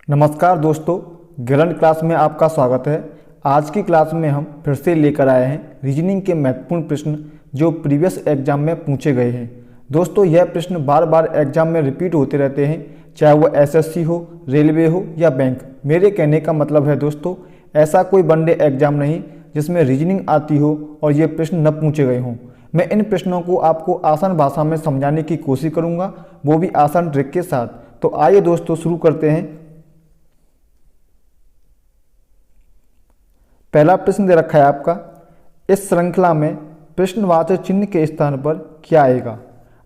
नमस्कार दोस्तों, गलंट क्लास में आपका स्वागत है। आज की क्लास में हम फिर से लेकर आए हैं रीजनिंग के महत्वपूर्ण प्रश्न जो प्रीवियस एग्जाम में पूछे गए हैं। दोस्तों, यह प्रश्न बार बार एग्जाम में रिपीट होते रहते हैं, चाहे वो एसएससी हो, रेलवे हो या बैंक। मेरे कहने का मतलब है दोस्तों, ऐसा कोई वनडे एग्जाम नहीं जिसमें रीजनिंग आती हो और ये प्रश्न न पूछे गए हों। मैं इन प्रश्नों को आपको आसान भाषा में समझाने की कोशिश करूँगा, वो भी आसान ट्रिक के साथ। तो आइए दोस्तों शुरू करते हैं। पहला प्रश्न दे रखा है आपका, इस श्रृंखला में प्रश्नवाचक चिन्ह के स्थान पर क्या आएगा।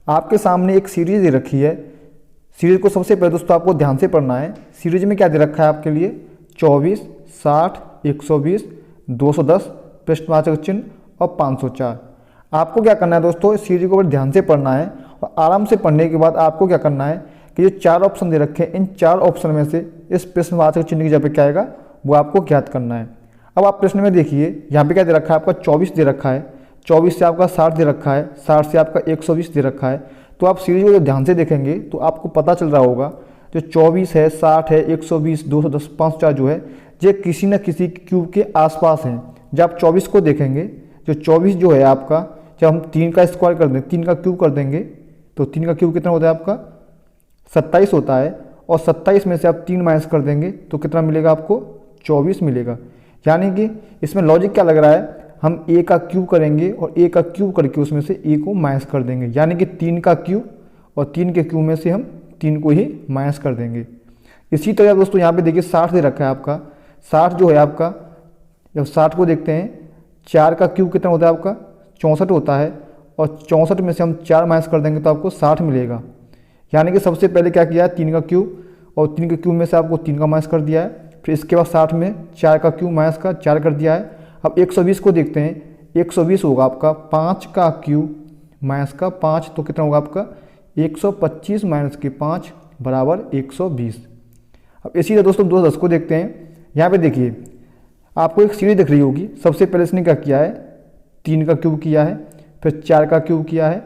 आपके सामने एक सीरीज दे रखी है। सीरीज को सबसे पहले दोस्तों आपको ध्यान से पढ़ना है। सीरीज में क्या दे रखा है आपके लिए, 24, 60, 120, 210, प्रश्नवाचक चिन्ह और 504। आपको क्या करना है दोस्तों, इस सीरीज को बड़े ध्यान से पढ़ना है और आराम से पढ़ने के बाद आपको क्या करना है कि जो चार ऑप्शन दे रखे हैं, इन चार ऑप्शन में से इस प्रश्नवाचक चिन्ह की जगह क्या आएगा वो आपको ज्ञात करना है। अब आप प्रश्न में देखिए, यहाँ पे क्या दे रखा है आपका 24 दे रखा है, 24 से आपका 60 दे रखा है, 60 से आपका 120 दे रखा है। तो आप सीरीज को ध्यान से देखेंगे तो आपको पता चल रहा होगा जो 24 है, 60 है, 120, 210, 504 जो है ये किसी न किसी क्यूब के आसपास हैं। जब आप 24 को देखेंगे, जो 24 जो है आपका, जब हम 3 का स्क्वायर कर दें, 3 का क्यूब कर देंगे तो 3 का क्यूब कितना होता है आपका 27 होता है। और 27 में से आप 3 माइनस कर देंगे तो कितना मिलेगा आपको 24 मिलेगा। यानी कि इसमें लॉजिक क्या लग रहा है, हम ए का क्यूब करेंगे और ए का क्यूब करके उसमें से ए को माइनस कर देंगे। यानी कि 3 का क्यूब और 3 के क्यूब में से हम 3 को ही माइनस कर देंगे। इसी तरह दोस्तों यहाँ पे देखिए 60 दे रखा है आपका। 60 जो है आपका, जब 60 को देखते हैं, 4 का क्यूब कितना होता है आपका 64 होता है और 64 में से हम 4 माइनस कर देंगे तो आपको 60 मिलेगा। यानी कि सबसे पहले क्या किया है, 3 का क्यूब और 3 के क्यूब में से आपको 3 का माइनस कर दिया है। फिर इसके बाद 60 में 4 का क्यूब माइनस का 4 कर दिया है। अब 120 को देखते हैं, 120 होगा आपका 5 का क्यूब माइनस का 5, तो कितना होगा आपका 125 माइनस के 5 बराबर 120। अब इसी तरह दोस्तों 210 को देखते हैं। यहाँ पे देखिए आपको एक सीरीज दिख रही होगी। सबसे पहले इसने क्या किया है, 3 का क्यूब किया है, फिर 4 का क्यूब किया है,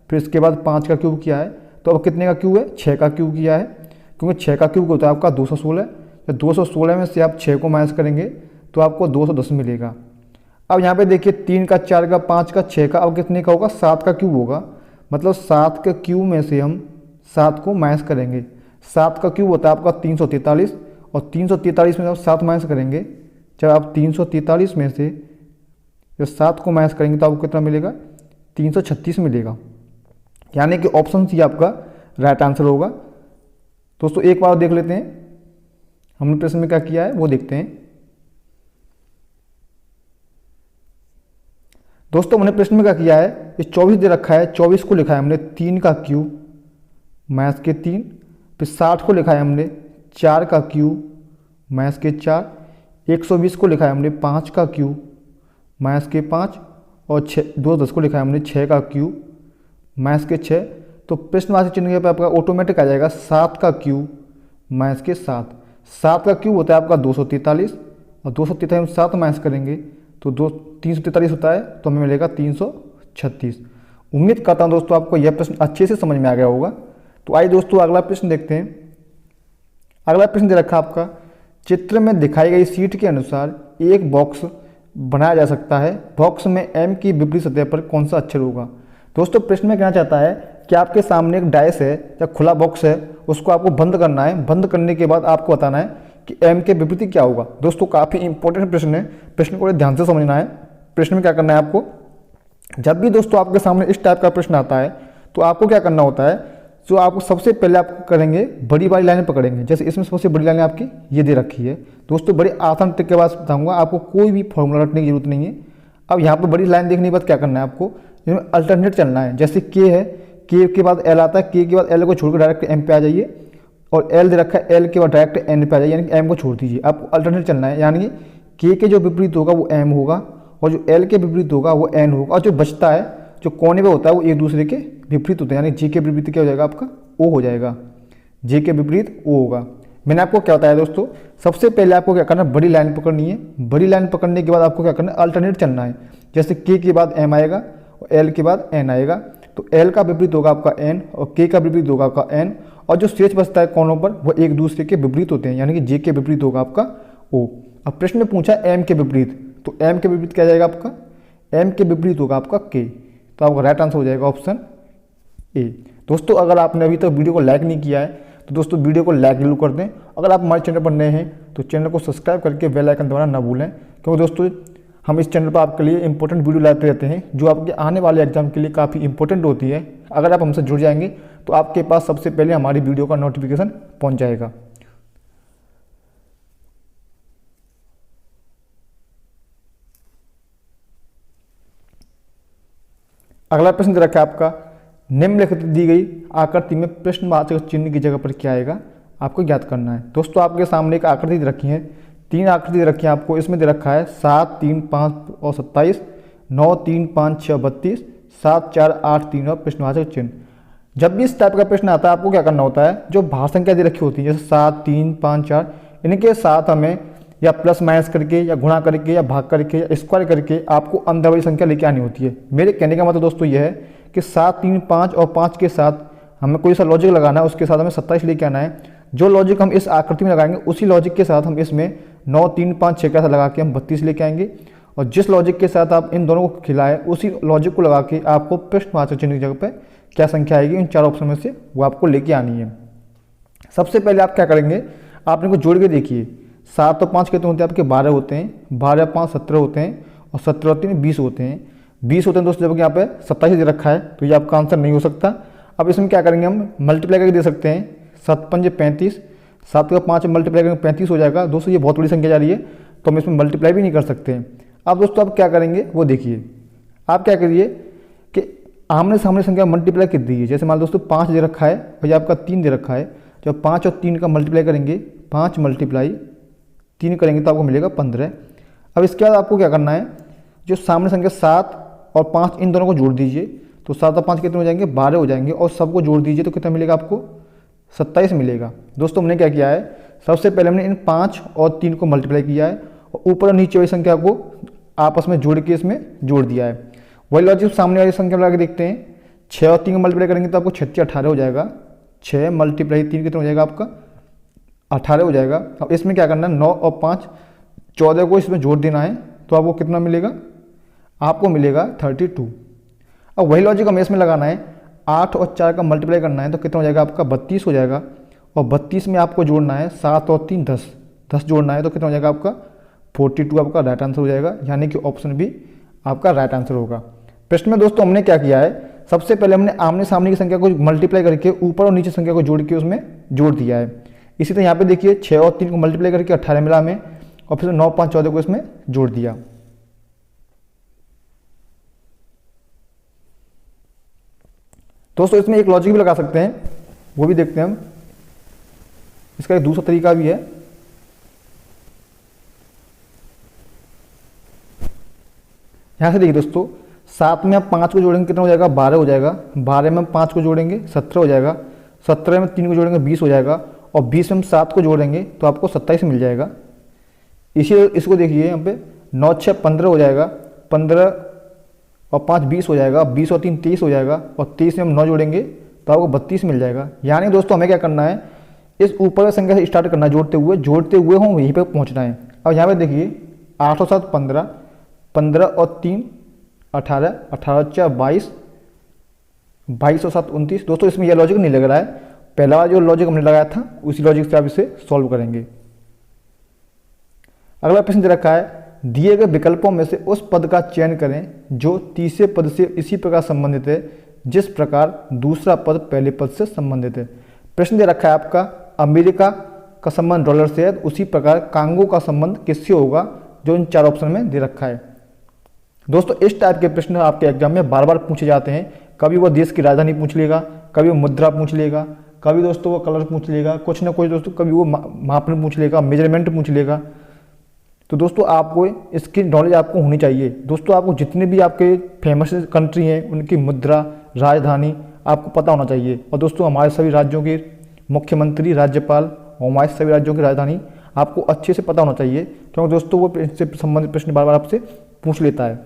फिर इसके बाद 5 का क्यूब किया है। तो अब कितने का क्यूब है, 6 का क्यूब किया है, क्योंकि 6 का क्यूब होता है आपका 216। तो 216 में से आप 6 को माइनस करेंगे तो आपको 210 मिलेगा। अब यहाँ पे देखिए 3 का, 4 का, 5 का, 6 का, अब कितने का होगा, 7 का क्यूब होगा। मतलब 7 के क्यूब में से हम 7 को माइनस करेंगे। 7 का क्यूब होता है आपका 343 और 343 में से आप 7 माइनस करेंगे। जब आप 343 में से जब 7 को माइनस करेंगे तो आपको कितना मिलेगा 336 मिलेगा। यानी कि ऑप्शन सी आपका राइट आंसर होगा। दोस्तों एक बार देख लेते हैं हमने प्रश्न में क्या किया है वो देखते हैं। दोस्तों हमने प्रश्न में क्या किया है, ये 24 दे रखा है, 24 को लिखा है हमने 3 का क्यूब माइनस के 3, फिर 60 को लिखा है हमने 4 का क्यूब माइनस के 4, 120 को लिखा है हमने 5 का क्यूब माइनस के 5 और 210 को लिखा है हमने 6 का क्यूब माइनस के 6। तो प्रश्नवाचक चिन्ह पर आपका ऑटोमेटिक आ जाएगा 7 का क्यूब माइनस के 7। 7 का क्यूब होता है आपका 243 और 243 में 7 माइनस करेंगे तो 343 होता है, तो हमें मिलेगा 336। उम्मीद करता हूँ दोस्तों आपको यह प्रश्न अच्छे से समझ में आ गया होगा। तो आइए दोस्तों अगला प्रश्न देखते हैं। अगला प्रश्न दे रखा आपका, चित्र में दिखाई गई शीट के अनुसार एक बॉक्स बनाया जा सकता है। बॉक्स में एम की विपरीत सतह पर कौन सा अक्षर होगा। दोस्तों प्रश्न में कहना चाहता है कि आपके सामने एक डाइस है या खुला बॉक्स है, उसको आपको बंद करना है। बंद करने के बाद आपको बताना है कि एम के विपरीत क्या होगा। दोस्तों काफ़ी इंपॉर्टेंट प्रश्न है, प्रश्न को ध्यान से समझना है। प्रश्न में क्या करना है आपको, जब भी दोस्तों आपके सामने इस टाइप का प्रश्न आता है तो आपको क्या करना होता है, जो आपको सबसे पहले आप करेंगे बड़ी वाली लाइनें पकड़ेंगे। जैसे इसमें सबसे बड़ी लाइन आपकी ये दे रखी है। दोस्तों बड़े आसान ट्रिक के बाद बताऊँगा, आपको कोई भी फॉर्मूला रटने की जरूरत नहीं है। अब यहाँ पर बड़ी लाइन देखने के बाद क्या करना है आपको, इसमें अल्टरनेट चलना है। जैसे के है, के के बाद एल आता है, के के बाद एल को छोड़कर डायरेक्ट एम पे आ जाइए, और एल दे रखा है, एल के बाद डायरेक्ट एन पे आ जाइए, यानी कि एम को छोड़ दीजिए। आपको अल्टरनेट चलना है, यानी कि के जो विपरीत होगा वो एम होगा और जो एल के विपरीत होगा वो एन होगा, और जो बचता है जो कोने पे होता है वो एक दूसरे के विपरीत होते हैं। यानी जी के विपरीत क्या हो जाएगा आपका, ओ हो जाएगा। जे के विपरीत ओ होगा। मैंने आपको क्या बताया दोस्तों, सबसे पहले आपको क्या करना है, बड़ी लाइन पकड़नी है। बड़ी लाइन पकड़ने के बाद आपको क्या करना है, अल्टरनेट चलना है। जैसे के बाद एम आएगा और एल के बाद एन आएगा, तो एल का विपरीत होगा आपका एन और के का विपरीत होगा आपका एन, और जो शेष बचता है कोणों पर वो एक दूसरे के विपरीत होते हैं, यानी कि जे के विपरीत होगा आपका ओ। अब प्रश्न में पूछा एम के विपरीत, तो एम के विपरीत क्या जाएगा आपका, एम के विपरीत होगा आपका के, तो आपका राइट आंसर हो जाएगा ऑप्शन ए। दोस्तों अगर आपने अभी तक वीडियो को लाइक नहीं किया है तो दोस्तों वीडियो को लाइक जरूर कर दें। अगर आप हमारे चैनल पर नए हैं तो चैनल को सब्सक्राइब करके बेल आइकन दबाना ना भूलें, क्योंकि दोस्तों हम इस चैनल पर आपके लिए इंपॉर्टेंट वीडियो लाते रहते हैं जो आपके आने वाले एग्जाम के लिए काफ़ी इंपॉर्टेंट होती है। अगर आप हमसे जुड़ जाएंगे तो आपके पास सबसे पहले हमारी वीडियो का नोटिफिकेशन पहुंच जाएगा। अगला प्रश्न दे रखा है आपका, निम्नलिखित दी गई आकृति में प्रश्नवाचक चिन्ह की जगह पर क्या आएगा, आपको ज्ञात करना है। दोस्तों आपके सामने एक आकृति दे रखी है, 3 आकृति दे रखी है आपको। इसमें दे रखा है 7, 3, 5 और 27, 9, 3, 5, 6, 32, 7, 4, 8, 3 और प्रश्नवाचक चिन्ह। जब भी इस टाइप का प्रश्न आता है आपको क्या करना होता है, जो भार संख्या दे रखी होती है जैसे 7, 3, 5, 4, इनके साथ हमें या प्लस माइनस करके या गुणा करके या भाग करके या स्क्वायर करके आपको अंदर वाली संख्या लेके आनी होती है। मेरे कहने का मतलब दोस्तों यह है कि 7, 3, 5 और 5 के साथ हमें कोई सा लॉजिक लगाना है, उसके साथ हमें 27 लेके आना है। जो लॉजिक हम इस आकृति में लगाएंगे उसी लॉजिक के साथ हम इसमें 9, 3, 5, 6 का साथ लगा के हम 32 लेके आएंगे, और जिस लॉजिक के साथ आप इन दोनों को खिलाएं उसी लॉजिक को लगा के आपको प्रश्नवाचक चिन्ह की जगह पर क्या संख्या आएगी इन 4 ऑप्शन में से वो आपको लेके आनी है। सबसे पहले आप क्या करेंगे, आप इनको जोड़ के देखिए। 7 और 5 कितने होते हैं आपके, 12 होते हैं, 12 5 17 होते हैं, और 17 और 3 20 होते हैं। 20 होते हैं दोस्तों, जबकि यहाँ पे 27 दे रखा है तो ये आपका आंसर नहीं हो सकता। अब इसमें क्या करेंगे, हम मल्टीप्लाई करके दे सकते हैं। 7 5 35, 7 का 5 मल्टीप्लाई करेंगे 35 हो जाएगा। दोस्तों ये बहुत बड़ी संख्या जा रही है तो हम इसमें मल्टीप्लाई भी नहीं कर सकते हैं। अब दोस्तों आप क्या करेंगे वो देखिए, आप क्या करिए कि आमने सामने संख्या मल्टीप्लाई कर दीजिए। जैसे मान लो दोस्तों 5 दे रखा है और ये आपका 3 दे रखा है, जब 5 और 3 का मल्टीप्लाई करेंगे, 5 मल्टीप्लाई 3 करेंगे तो आपको मिलेगा 15। अब इसके बाद आपको क्या करना है, जो सामने संख्या 7 और 5 इन दोनों को जोड़ दीजिए, तो 7 और 5 कितने हो जाएंगे, 12 हो जाएंगे, और सबको जोड़ दीजिए तो कितना मिलेगा आपको, 27 मिलेगा। दोस्तों हमने क्या किया है, सबसे पहले हमने इन 5 और 3 को मल्टीप्लाई किया है और ऊपर और नीचे वाली संख्या को आपस में जोड़ के इसमें जोड़ दिया है। वही लॉजिक सामने वाली संख्या लगा के देखते हैं। 6 और 3 को मल्टीप्लाई करेंगे तो आपको 36 18 हो जाएगा। 6 मल्टीप्लाई 3 कितना हो जाएगा आपका, 18 हो जाएगा। अब इसमें क्या करना है, 9 और 5 14 को इसमें जोड़ देना है तो आपको कितना मिलेगा, आपको मिलेगा 32। अब वही लॉजिक हमें इसमें लगाना है। 8 और 4 का मल्टीप्लाई करना है तो कितना हो जाएगा आपका, 32 हो जाएगा। और 32 में आपको जोड़ना है 7 और 3 10, 10 जोड़ना है तो कितना हो जाएगा आपका 42, आपका राइट आंसर हो जाएगा। यानी कि ऑप्शन भी आपका राइट आंसर होगा। प्रश्न में दोस्तों हमने क्या किया है, सबसे पहले हमने आमने सामने की संख्या को मल्टीप्लाई करके ऊपर और नीचे संख्या को जोड़ के उसमें जोड़ दिया है। इसी तरह यहाँ पे देखिए 6 और 3 को मल्टीप्लाई करके 18 मिला में, और फिर 9 5 14 को इसमें जोड़ दिया। दोस्तों इसमें एक लॉजिक भी लगा सकते हैं, वो भी देखते हैं हम। इसका एक दूसरा तरीका भी है। यहाँ से देखिए दोस्तों, 7 में आप 5 को जोड़ेंगे कितना हो जाएगा, 12 हो जाएगा। 12 में हम 5 को जोड़ेंगे 17 हो जाएगा। 17 में 3 को जोड़ेंगे 20 हो जाएगा। और 20 में हम 7 को जोड़ेंगे तो आपको 27 मिल जाएगा। इसको देखिए यहाँ पे 9 6 15 हो जाएगा। 15 और 5 20 हो जाएगा। 20 और 3 23 हो जाएगा। और 23 में हम 9 जोड़ेंगे तो आपको 32 मिल जाएगा। यानी दोस्तों हमें क्या करना है, इस ऊपर संख्या से स्टार्ट करना, जोड़ते हुए हम यहीं पर पहुँचना है। अब यहाँ पे देखिए 8 और 7 15, 15 और 3 18, 18 और 4 22, 22 और 7 29। दोस्तों इसमें यह लॉजिक नहीं लग रहा है, पहला वाला जो लॉजिक हमने लगाया था उसी लॉजिक से आप इसे सॉल्व करेंगे। अगला प्रश्न दे रखा है, दिए गए विकल्पों में से उस पद का चयन करें जो तीसरे पद से इसी प्रकार संबंधित है जिस प्रकार दूसरा पद पहले पद से संबंधित है। प्रश्न दे रखा है आपका, अमेरिका का संबंध डॉलर से है, उसी प्रकार कांगो का संबंध किससे होगा, जो इन 4 ऑप्शन में दे रखा है। दोस्तों इस टाइप के प्रश्न आपके एग्जाम में बार बार पूछे जाते हैं। कभी वो देश की राजधानी पूछ लेगा, कभी वो मुद्रा पूछ लेगा, कभी दोस्तों वो कलर पूछ लेगा, कुछ ना कुछ दोस्तों कभी वो मापन पूछ लेगा, मेजरमेंट पूछ लेगा। तो दोस्तों आपको इसकी नॉलेज आपको होनी चाहिए। दोस्तों आपको जितने भी आपके फेमस कंट्री हैं उनकी मुद्रा, राजधानी आपको पता होना चाहिए। और दोस्तों हमारे सभी राज्यों के मुख्यमंत्री, राज्यपाल और हमारे सभी राज्यों की राजधानी आपको अच्छे से पता होना चाहिए, क्योंकि दोस्तों वो इससे संबंधित प्रश्न बार बार आपसे पूछ लेता है।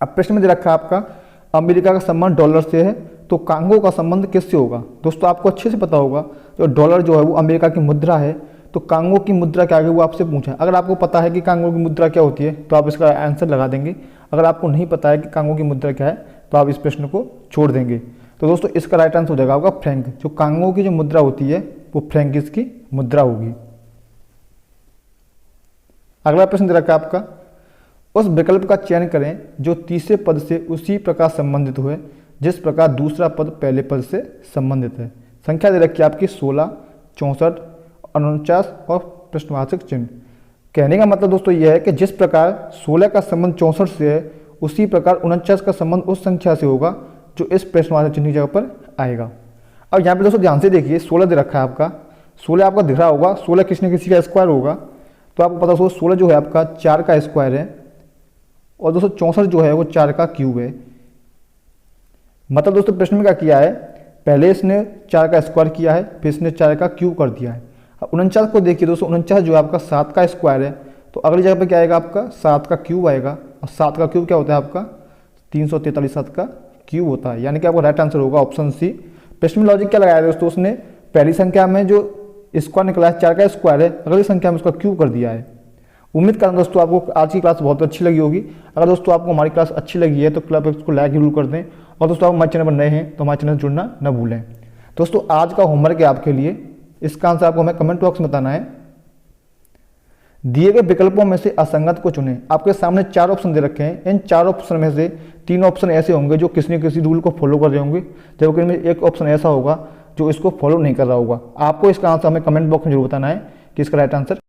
अब प्रश्न में दे रखा है आपका, अमेरिका का संबंध डॉलर से है, तो कांगो का संबंध किससे होगा? दोस्तों आपको अच्छे से पता होगा जो डॉलर जो है वो अमेरिका की मुद्रा है, तो कांगो की मुद्रा क्या है वो आपसे पूछा है। अगर आपको पता है कि कांगो की मुद्रा क्या होती है तो आप इसका आंसर लगा देंगे। अगर आपको नहीं पता है कि कांगो की मुद्रा क्या है तो आप इस प्रश्न को छोड़ देंगे। तो दोस्तों इसका राइट आंसर हो जाएगा आपका फ्रैंक। जो कांगो की जो मुद्रा होती है वो फ्रैंक इसकी मुद्रा होगी। अगला प्रश्न दे रखा है आपका, उस विकल्प का चयन करें जो तीसरे पद से उसी प्रकार संबंधित हुए जिस प्रकार दूसरा पद पहले पद से संबंधित है। संख्या दे रखी है आपकी 16, 64, 49 और प्रश्नवाचक चिन्ह। कहने का मतलब दोस्तों यह है कि जिस प्रकार 16 का संबंध 64 से है उसी प्रकार 49 का संबंध उस संख्या से होगा जो इस प्रश्नवाचक चिन्ह की जगह पर आएगा। अब यहाँ पे दोस्तों ध्यान से देखिए, 16 दे रखा है आपका, 16 आपका दिख रहा होगा, 16 किसी न किसी का स्क्वायर होगा, तो आपको पता होगा 16 जो है आपका 4 का स्क्वायर है और दोस्तों 64 जो है वो 4 का क्यूब है। मतलब दोस्तों प्रश्न में क्या किया है, पहले इसने 4 का स्क्वायर किया है, फिर इसने 4 का क्यूब कर दिया है। अब 49 को देखिए दोस्तों, 49 जो है आपका 7 का स्क्वायर है, तो अगली जगह पे क्या आएगा आपका 7 का क्यूब आएगा, और 7 का क्यूब क्या होता है आपका 343, 7 का क्यूब होता है। यानी कि आपका राइट आंसर होगा ऑप्शन सी। प्रश्न में लॉजिक क्या लगाया दोस्तों, उसने पहली संख्या में जो स्क्वायर निकला है 4 का स्क्वायर है, अगली संख्या में उसका क्यूब कर दिया है। उम्मीद करता हूं दोस्तों आपको आज की क्लास बहुत अच्छी लगी होगी। अगर दोस्तों आपको हमारी क्लास अच्छी लगी है तो क्लब को लाइक जरूर कर दें, और दोस्तों आप हमारे चैनल पर नए हैं तो हमारे चैनल से जुड़ना न भूलें। दोस्तों आज का होमवर्क है आपके लिए, इसका आंसर आपको हमें कमेंट बॉक्स में बताना है। दिए गए विकल्पों में से असंगत को चुनें। आपके सामने 4 ऑप्शन दे रखे हैं, इन 4 ऑप्शन में से 3 ऑप्शन ऐसे होंगे जो किसी न किसी रूल को फॉलो कर रहे होंगे, जबकि इनमें एक ऑप्शन ऐसा होगा जो इसको फॉलो नहीं कर रहा होगा। आपको इसका आंसर हमें कमेंट बॉक्स में जरूर बताना है कि इसका राइट आंसर